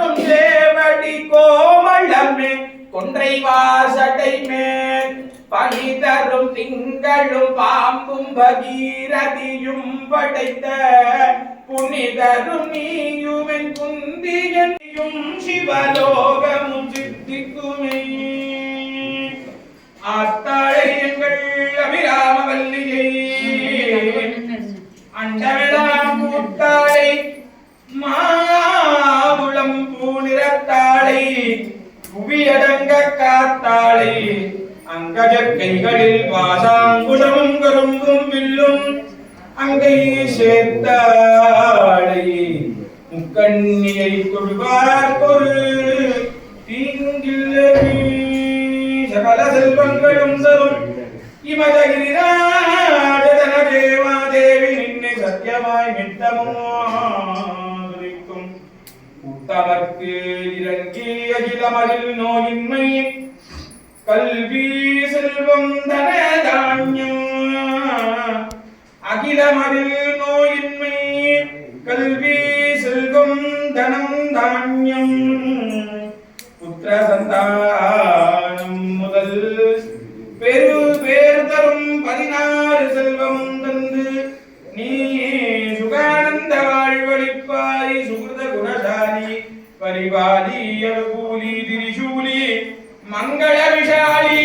கொள்ளும் சேவடி கோமளமே கொன்றை வாசடை மேல் பனி தரும் திங்களும் பாம்பும் பகீரதியும் படைத்த புனிதரும் நீயுமென் குந்தியும் சிவலோகமும் சித்திக்குமே. ஆத்தாளை எங்கள் அபிராம வல்லியை அண்டமெல்லாம் கூத்தாளை மாதுளம் பூநிறத்தாளை புவியடங்க காத்தாளை அங்கஜ கைகளில் பாசாங்குஷமும் கரும்பும் வில்லும் அங்கை சேர்த்தாளை முக்கண்ணியை தொழுவார்க்கொரு தீங்கில்லை. சகல செல்வங்களும் தரும் இமதகிரிராஜதன தேவாதேவி நின்னை சத்தியமாய் நித்தமும் உத்தமர்க்கு இறங்கி அகிலமதில் நோயின்மை கல்வி செல்வம் தனதான்யம் அகிலமதில் நோயின்மை கல்வி செல்வம் தனம் தான்யம் புத்திர சந்தானம் முதல் பேர் தரும் 16 செல்வமும் தந்து நீ சுகானந்த வாழ்வழிப்பாய் சுகிருத குணசாலி பரிபாலி அனுகூலி திரிசூலி மங்கள விஷாலி